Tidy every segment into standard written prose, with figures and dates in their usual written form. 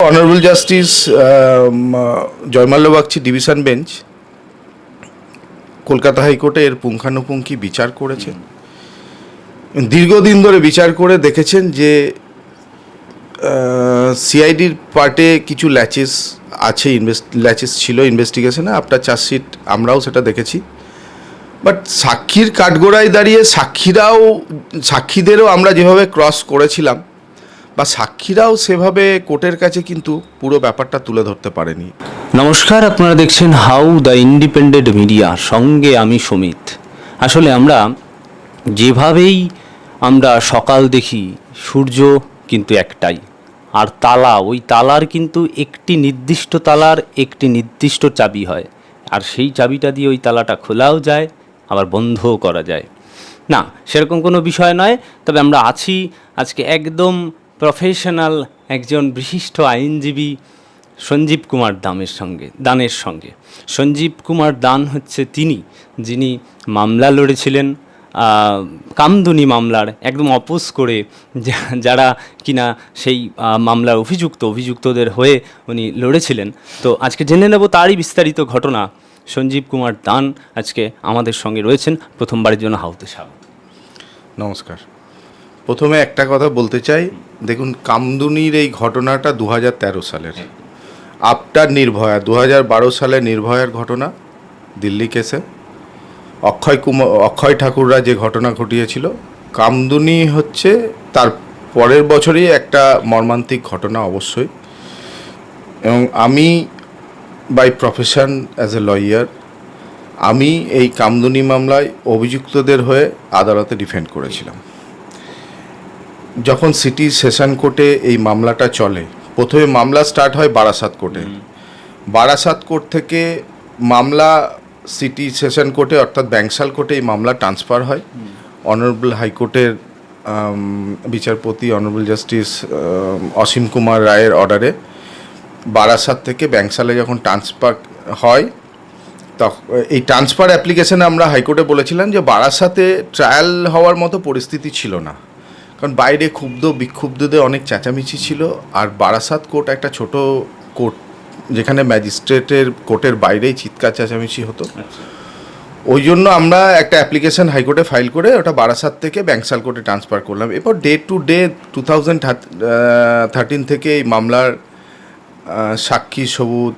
Honourable justice Joymalya Bagchi division bench Kolkata হাইকোর্টে এর পুঙ্খানুপুঙ্খি বিচার করেছেন। দীর্ঘদিন ধরে বিচার করে দেখেছেন যে সিআইডির পার্টে কিছু ল্যাচেস আছে, ল্যাচেস ছিল ইনভেস্টিগেশনে। আফটার চার্জশিট আমরাও সেটা দেখেছি। বাট সাক্ষীর কাঠগোড়ায় দাঁড়িয়ে সাক্ষীদেরও আমরা যেভাবে ক্রস করেছিলাম বা সাক্ষীরাও সেভাবে কোর্টের কাছে কিন্তু পুরো ব্যাপারটা তুলে ধরতে পারেনি। নমস্কার, আপনারা দেখছেন হাউ দ্য ইন্ডিপেন্ডেন্ট মিডিয়া, সঙ্গে আমি সুমিত। আসলে যেভাবেই আমরা সকাল দেখি, সূর্য কিন্তু একটাই, আর ওই তালার কিন্তু একটি নির্দিষ্ট তালার একটি নির্দিষ্ট চাবি হয়, আর সেই চাবিটা দিয়ে ওই তালাটা খোলাও যায়, আবার বন্ধও করা যায়। না, সেরকম কোনো বিষয় নয়। তবে আমরা আছি আজকে একদম প্রফেশনাল একজন বিশিষ্ট আইনজীবী সঞ্জীব কুমার দানের সঙ্গে। সঞ্জীব কুমার দান হচ্ছে যিনি মামলা লড়েছিলেন, কামদুনি মামলার একদম অপোজ করে, যারা কিনা সেই মামলার অভিযুক্তদের হয়ে উনি লড়েছিলেন। তো আজকে জেনে নেব তারই বিস্তারিত ঘটনা। সঞ্জীব কুমার দান আজকে আমাদের সঙ্গে রয়েছেন। প্রথমবারের জন্য হাউতে স্বাগত। নমস্কার। প্রথমে একটা কথা বলতে চাই, দেখুন, কামদুনির এই ঘটনাটা 2013 সালের। আফটার নির্ভয়া 2012 সালে নির্ভয়ার ঘটনা, দিল্লি কেসে অক্ষয় ঠাকুররা যে ঘটনা ঘটিয়েছিল, কামদুনি হচ্ছে তার পরের বছরই একটা মর্মান্তিক ঘটনা অবশ্যই। এবং আমি by profession as a lawyer, আমি এই কামদুনি মামলায় অভিযুক্তদের হয়ে আদালতে ডিফেন্ড করেছিলাম। যখন সিটি সেশন কোর্টে এই মামলাটা চলে, প্রথমে মামলা স্টার্ট হয় বারাসাত কোর্টে। বারাসাত কোর্ট থেকে মামলা সিটি সেশন কোর্টে অর্থাৎ ব্যাংশাল কোর্টে এই মামলা ট্রান্সফার হয় অনারেবল হাইকোর্টের বিচারপতি অনারেবল জাস্টিস অসীম কুমার রায়ের অর্ডারে। বারাসাত থেকে ব্যাংশালে যখন ট্রান্সফার হয়, তখন এই ট্রান্সফার অ্যাপ্লিকেশনে আমরা হাইকোর্টে বলেছিলাম যে বারাসাতে ট্রায়াল হওয়ার মতো পরিস্থিতি ছিল না, কারণ বাইরে বিক্ষুব্ধদের অনেক চেঁচামেচি ছিল। আর বারাসাত কোর্ট একটা ছোট কোর্ট, যেখানে ম্যাজিস্ট্রেটের কোর্টের বাইরেই চিৎকার চেঁচামেচি হতো। ওই জন্য আমরা একটা অ্যাপ্লিকেশন হাইকোর্টে ফাইল করে ওটা বারাসাত থেকে ব্যাংশাল কোর্টে ট্রান্সফার করলাম। এরপর ডে টু ডে 2013 থেকে এই মামলার সাক্ষী সবুত,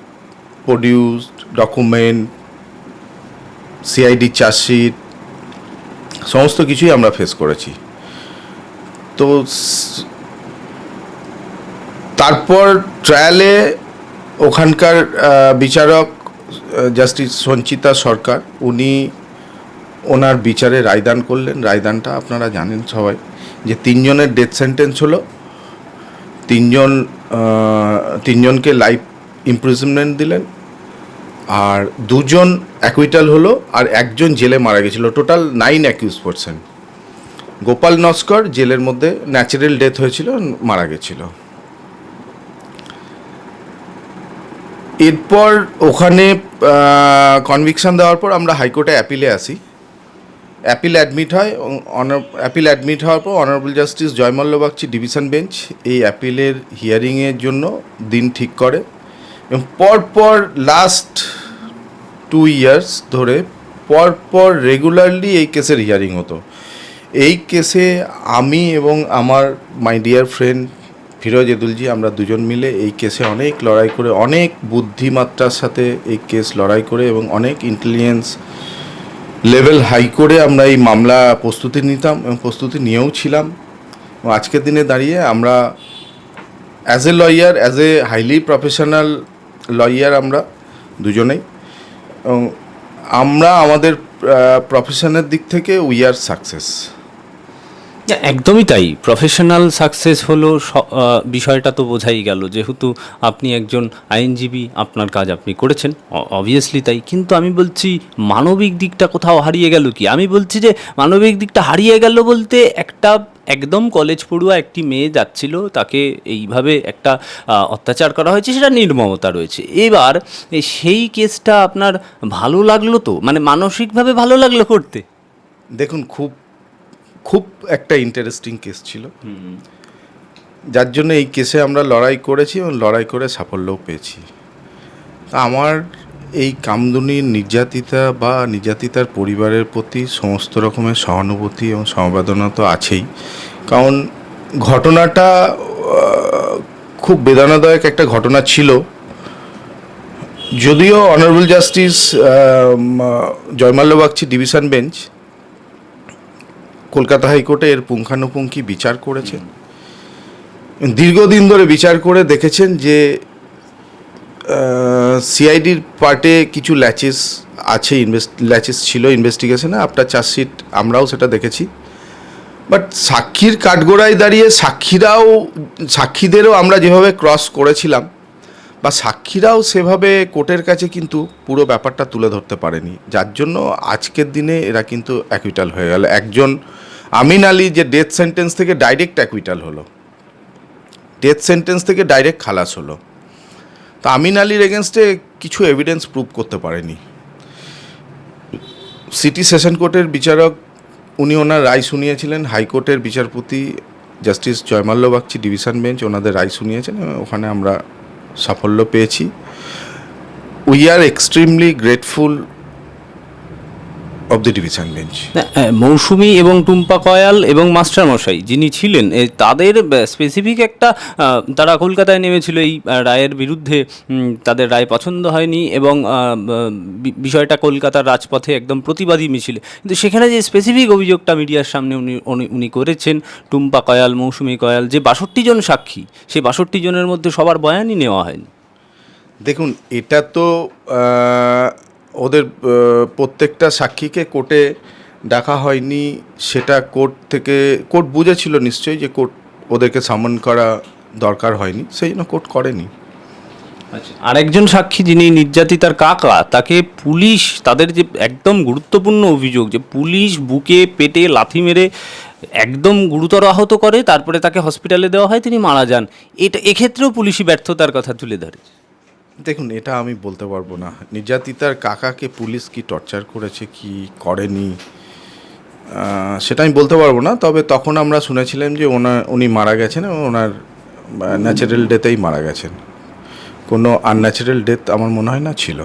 প্রডিউসড ডকুমেন্ট, সিআইডি চার্জশিট, সমস্ত কিছুই আমরা ফেস করেছি। তো তারপর ট্রায়ালে ওখানকার বিচারক জাস্টিস সঞ্চিতা সরকার, উনি ওনার বিচারে রায়দান করলেন। রায়দানটা আপনারা জানেন সবাই, যে 3 জনের ডেথ সেন্টেন্স হলো, 3জনকে লাইফ ইমপ্রিজনমেন্ট দিলেন, আর 2 জন অ্যাকুইটাল হলো, আর 1 জন জেলে মারা গেছিলো। Total 9 accuse person. Gopal Naskar জেলের মধ্যে ন্যাচারাল ডেথ হয়েছিল, মারা গেছিল। এরপর ওখানে কনভিকশন দেওয়ার পর আমরা হাইকোর্টে অ্যাপিলে আসি। অ্যাপিল অ্যাডমিট হয়। অ্যাপিল অ্যাডমিট হওয়ার পর honourable justice Joymalya Bagchi division bench এই অ্যাপিলের হিয়ারিংয়ের জন্য দিন ঠিক করে। এবং পরপর লাস্ট 2 ইয়ার্স ধরে পরপর রেগুলারলি এই কেসের হিয়ারিং হতো। এই কেসে আমি এবং আমার মাই ডিয়ার ফ্রেন্ড ফিরোজ এদুলজি, আমরা 2জন মিলে এই কেসে অনেক লড়াই করে, অনেক বুদ্ধিমাত্রার সাথে এই কেস লড়াই করে এবং অনেক ইন্টেলিজেন্স লেভেল হাই করে আমরা এই মামলা প্রস্তুতি নিতাম এবং প্রস্তুতি নিয়েও ছিলাম। আজকের দিনে দাঁড়িয়ে আমরা as a lawyer, as a highly professional lawyer, আমরা দুজনেই, এবং আমরা আমাদের প্রফেশনের দিক থেকে উই আর সাকসেস। একদমই তাই। প্রফেশনাল সাকসেস হলো বিষয়টা তো বোঝাই গেল, যেহেতু আপনি একজন আইনজীবী, আপনার কাজ আপনি করেছেন, অবভিয়াসলি তাই। কিন্তু আমি বলছি মানবিক দিকটা কোথাও হারিয়ে গেল কি? আমি বলছি যে মানবিক দিকটা হারিয়ে গেল বলতে, একদম কলেজ পড়ুয়া একটি মেয়ে যাচ্ছিল, তাকে এইভাবে একটা অত্যাচার করা হয়েছে, সেটা নির্মমতা রয়েছে। এবার সেই কেসটা আপনার ভালো লাগলো তো, মানসিকভাবে ভালো লাগলো করতে? দেখুন, খুব একটা ইন্টারেস্টিং কেস ছিল। যার জন্য এই কেসে আমরা লড়াই করেছি এবং লড়াই করে সাফল্যও পেয়েছি। তা আমার এই কামদুনির নির্যাতিতা বা নির্যাতিতার পরিবারের প্রতি সমস্ত রকমের সহানুভূতি এবং সমবেদনা তো আছেই, কারণ ঘটনাটা খুব বেদনাদায়ক একটা ঘটনা ছিল। যদিও honourable justice Joymalya Bagchi division bench Kolkata হাইকোর্টে এর পুঙ্খানুপুঙ্খি বিচার করেছেন, দীর্ঘদিন ধরে বিচার করে দেখেছেন যে সিআইডির পার্টে কিছু ল্যাচেস আছে, ল্যাচেস ছিল ইনভেস্টিগেশনে। আফটার চার্জশিট আমরাও সেটা দেখেছি। বাট সাক্ষীর কাঠগোড়ায় দাঁড়িয়ে সাক্ষীদেরও আমরা যেভাবে ক্রস করেছিলাম বা সাক্ষীরাও সেভাবে কোর্টের কাছে কিন্তু পুরো ব্যাপারটা তুলে ধরতে পারেনি, যার জন্য আজকের দিনে এরা কিন্তু অ্যাকুইটাল হয়ে গেল। একজন আমিন আলী যে ডেথ সেন্টেন্স থেকে ডাইরেক্ট অ্যাকুইটাল হলো, ডেথ সেন্টেন্স থেকে ডাইরেক্ট খালাস হলো। তো আমিন আলীর এগেনস্টে কিছু এভিডেন্স প্রুভ করতে পারেনি। সিটি সেশন কোর্টের বিচারক উনি ওনার রায় শুনিয়েছিলেন, হাইকোর্টের বিচারপতি justice Joymalya Bagchi division bench ওনাদের রায় শুনিয়েছেন এবং ওখানে আমরা সাফল্য পেয়েছি। We are extremely grateful of the division bench. Mousumi এবং টুম্পা কয়াল এবং মাস্টারমশাই যিনি ছিলেন তাদের স্পেসিফিক একটা তারা কলকাতায় নেমেছিল এই রায়ের বিরুদ্ধে, তাদের রায় পছন্দ হয়নি এবং বিষয়টা কলকাতার রাজপথে একদম প্রতিবাদী মিছিল। কিন্তু সেখানে যে স্পেসিফিক অভিযোগটা মিডিয়ার সামনে উনি করেছেন, টুম্পা কয়াল, মৌসুমী কয়াল, যে 62 জন সাক্ষী, সেই 62 জনের মধ্যে সবার বয়ানই নেওয়া হয়নি। দেখুন, এটা তো ওদের প্রত্যেকটা সাক্ষীকে কোর্টে ডাকা হয়নি, সেটা কোর্ট বুঝেছিল নিশ্চয়ই যে কোর্ট ওদেরকে সামন করা দরকার হয়নি, সেই জন্য কোর্ট করেনি। আরেকজন সাক্ষী যিনি নির্যাতিতার কাকা, তাকে পুলিশ, তাদের যে একদম গুরুত্বপূর্ণ অভিযোগ যে পুলিশ বুকে পেটে লাথি মেরে একদম গুরুতর আহত করে, তারপরে তাকে হসপিটালে দেওয়া হয়, তিনি মারা যান। এক্ষেত্রেও পুলিশি ব্যর্থতার কথা তুলে ধরে। দেখুন, এটা আমি বলতে পারবো না নির্যাতিতার কাকাকে পুলিশ কি টর্চার করেছে কি করেনি, সেটা আমি বলতে পারবো না। তবে তখন আমরা শুনেছিলাম যে উনি মারা গেছেন এবং ওনার ন্যাচারাল ডেথেই মারা গেছেন, কোনো আনন্যাচারাল ডেথ আমার মনে হয় না ছিল।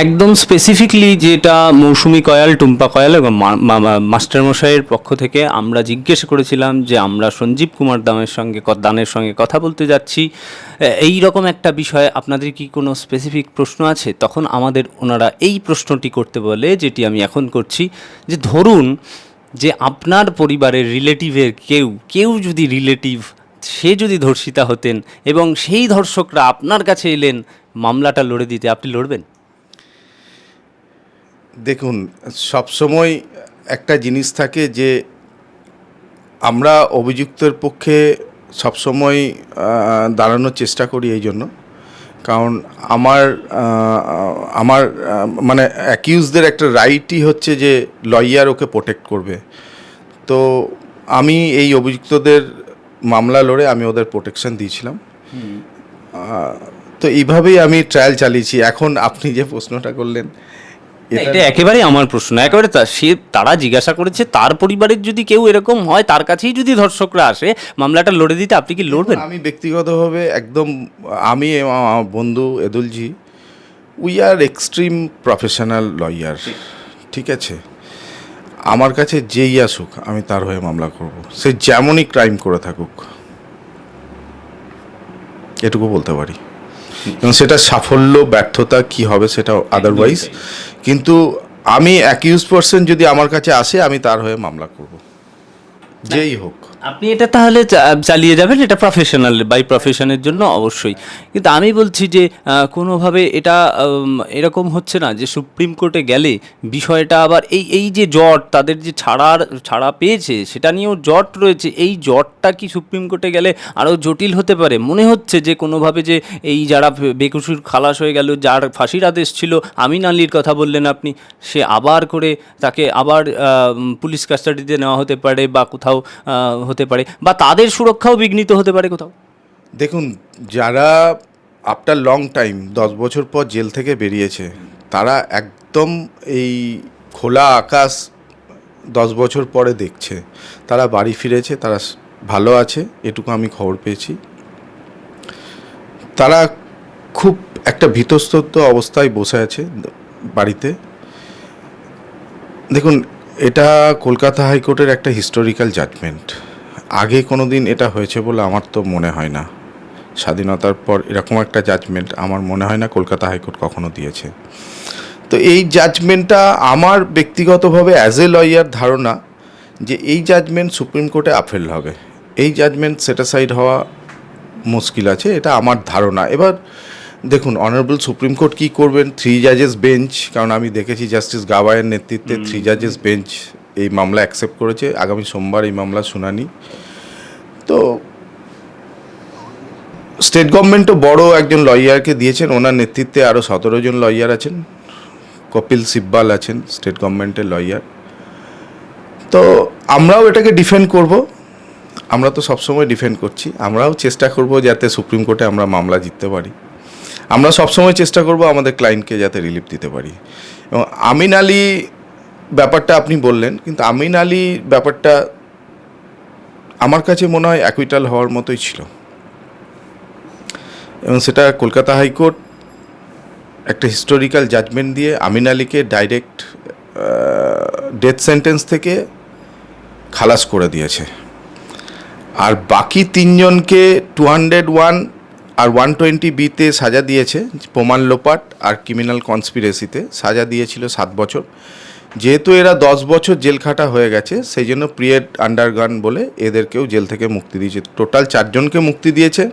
একদম স্পেসিফিকলি যেটা মৌসুমী কয়াল, টুম্পা কয়াল এবং মাস্টারমশাইয়ের পক্ষ থেকে আমরা জিজ্ঞেস করেছিলাম যে আমরা সঞ্জীব কুমার দানের সঙ্গে কথা বলতে যাচ্ছি, এই রকম একটা বিষয়ে আপনাদের কি কোনো স্পেসিফিক প্রশ্ন আছে? তখন আমাদের ওনারা এই প্রশ্নটি করতে বলে, যেটি আমি এখন করছি, যে ধরুন যে আপনার পরিবারের রিলেটিভের কেউ যদি সে যদি ধর্ষিতা হতেন এবং সেই ধর্ষকরা আপনার কাছে এলেন মামলাটা লড়ে দিতে, আপনি লড়বেন? দেখুন, সবসময় একটা জিনিস থাকে যে আমরা অভিযুক্তের পক্ষে সবসময় দাঁড়ানোর চেষ্টা করি, এই জন্য কারণ আমার মানে অ্যাকিউজদের একটা রাইটই হচ্ছে যে লয়ার ওকে প্রোটেক্ট করবে। তো আমি এই অভিযুক্তদের মামলা লড়ে আমি ওদের প্রোটেকশন দিয়েছিলাম। তো এইভাবেই আমি ট্রায়াল চালিয়েছি। এখন আপনি যে প্রশ্নটা করলেন, এটা একেবারেই আমার প্রশ্ন, একেবারে তারা জিজ্ঞাসা করেছে তার পরিবারের যদি কেউ এরকম হয়, তার কাছেই যদি ধর্ষকরা আসে, মামলাটা লড়ে দিতে আপনি কি লড়বেন? আমি ব্যক্তিগতভাবে একদম, আমি এবং আমার বন্ধু Edulji, we are extreme professional lawyer, ঠিক আছে? আমার কাছে যেই আসুক আমি তার হয়ে মামলা করব, সে যেমনই ক্রাইম করে থাকুক, এটুকু বলতে পারি। এবং সেটা সাফল্য ব্যর্থতা কি হবে সেটা আদারওয়াইজ, কিন্তু আমি অ্যাকিউজ পারসন যদি আমার কাছে আসে আমি তার হয়ে মামলা করব, যেই হোক। আপনি এটা তাহলে চালিয়ে যাবেন, এটা প্রফেশনাল বাই প্রফেশনের জন্য অবশ্যই। কিন্তু আমি বলছি যে কোনোভাবে এটা এরকম হচ্ছে না যে সুপ্রিম কোর্টে গেলে বিষয়টা আবার এই যে জট, তাদের যে ছাড়া পেয়েছে সেটা নিয়েও জট রয়েছে, এই জটটা কি সুপ্রিম কোর্টে গেলে আরও জটিল হতে পারে? মনে হচ্ছে যে কোনোভাবে যে এই যারা বেকসুর খালাস হয়ে গেল, যার ফাঁসির আদেশ ছিল, আমিন আলীর কথা বললেন আপনি, সে আবার করে তাকে আবার পুলিশ কাস্টাডিতে নেওয়া হতে পারে বা কোথাও হতে পারে, বা তাদের সুরক্ষাও বিঘ্নিত হতে পারে কোথাও। দেখুন, যারা আফটার লং টাইম 10 বছর পর জেল থেকে বেরিয়েছে, তারা একদম এই খোলা আকাশ 10 বছর পরে দেখছে, তারা বাড়ি ফিরেছে, তারা ভালো আছে, এটুকু আমি খবর পেয়েছি। তারা খুব একটা ভীতস্তত অবস্থায় বসে আছে বাড়িতে। দেখুন, এটা কলকাতা হাইকোর্টের একটা হিস্টোরিক্যাল জাজমেন্ট। আগে কোনো দিন এটা হয়েছে বলে আমার তো মনে হয় না। স্বাধীনতার পর এরকম একটা জাজমেন্ট আমার মনে হয় না কলকাতা হাইকোর্ট কখনো দিয়েছে। তো এই জাজমেন্টটা আমার ব্যক্তিগতভাবে অ্যাজ এ লয়ার ধারণা যে এই জাজমেন্ট সুপ্রিম কোর্টে আপিল হবে। এই জাজমেন্ট সেটাসাইড হওয়া মুশকিল আছে, এটা আমার ধারণা। এবার দেখুন, অনারেবল সুপ্রিম কোর্ট কী করবেন, 3 জাজেস বেঞ্চ, কারণ আমি দেখেছি জাস্টিস গাওয়াইয়ের নেতৃত্বে 3 জাজেস বেঞ্চ এই মামলা অ্যাকসেপ্ট করেছে। আগামী সোমবার এই মামলা শুনানি। তো স্টেট গভর্নমেন্টও বড় একজন লয়ারকে দিয়েছেন, ওনার নেতৃত্বে আরও 17 জন লয়ার আছেন। কপিল সিব্বাল আছেন স্টেট গভর্নমেন্টের লয়ার। তো আমরাও এটাকে ডিফেন্ড করব, আমরা তো সবসময় ডিফেন্ড করছি। আমরাও চেষ্টা করব যাতে সুপ্রিম কোর্টে আমরা মামলা জিততে পারি। আমরা সবসময় চেষ্টা করব আমাদের ক্লায়েন্টকে যাতে রিলিফ দিতে পারি। এবং আমিন আলী ব্যাপারটা আপনি বললেন, কিন্তু আমিন আলী ব্যাপারটা আমার কাছে মনে হয় অ্যাকুইটাল হওয়ার মতোই ছিল। এবং সেটা কলকাতা হাইকোর্ট একটা হিস্টোরিক্যাল জাজমেন্ট দিয়ে আমিন আলীকে ডাইরেক্ট ডেথ সেন্টেন্স থেকে খালাস করে দিয়েছে। আর বাকি 3 জনকে 201 আর 120B-তে সাজা দিয়েছে, প্রমাণ লোপাট আর ক্রিমিনাল কনস্পিরেসিতে সাজা দিয়েছিল 7 বছর। যেহেতু এরা 10 বছর জেল খাটা হয়ে গেছে, সেই জন্য পিরিয়ড আন্ডারগান বলে এদেরকেও জেল থেকে মুক্তি দিয়েছে। টোটাল 4 জনকে মুক্তি দিয়েছে।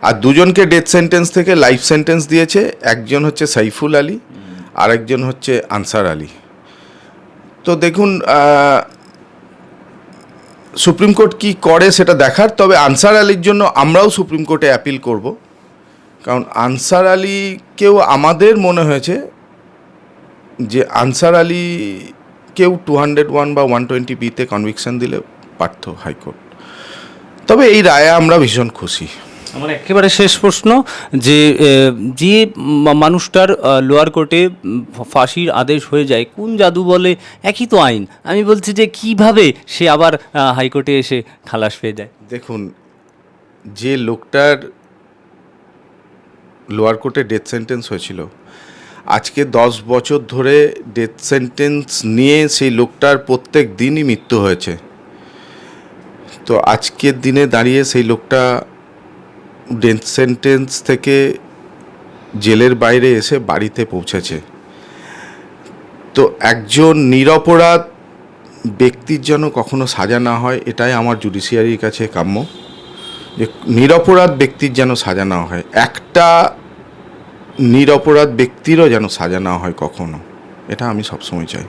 আর 2 জনকে ডেথ সেন্টেন্স থেকে লাইফ সেন্টেন্স দিয়েছে। একজন হচ্ছে সাইফুল আলী, আরেকজন হচ্ছে আনসার আলী। তো দেখুন, সুপ্রিম কোর্ট কী করে সেটা দেখার। তবে আনসার আলীর জন্য আমরাও সুপ্রিম কোর্টে অ্যাপিল করব, কারণ আনসার আলীকেও আমাদের মনে হয়েছে যে আনসার আলীকেও 201 বা 120B-তে কনভিকশন দিলে পারত হাইকোর্ট। তবে এই রায়ে আমরা ভীষণ খুশি। আমার একেবারে শেষ প্রশ্ন, যে যে মানুষটার লোয়ার কোর্টে ফাঁসির আদেশ হয়ে যায়, কোন জাদু বলে, একই তো আইন, আমি বলছি যে কিভাবে সে আবার হাইকোর্টে এসে খালাস পেয়ে যায়? দেখুন, যে লোকটার লোয়ার কোর্টে ডেথ সেন্টেন্স হয়েছিল, আজকে 10 বছর ধরে ডেথ সেন্টেন্স নিয়ে সেই লোকটার প্রত্যেক দিনই মৃত্যু হয়েছে। তো আজকের দিনে দাঁড়িয়ে সেই লোকটা ডেথ সেন্টেন্স থেকে জেলের বাইরে এসে বাড়িতে পৌঁছেছে। তো একজন নিরপরাধ ব্যক্তির যেন কখনো সাজা না হয়, এটাই আমার জুডিশিয়ারির কাছে কাম্য, যে নিরপরাধ ব্যক্তির যেন সাজা না হয়, একটা নিরপরাধ ব্যক্তিরও যেন সাজা না হয় কখনো। এটা আমি সবসময় চাই।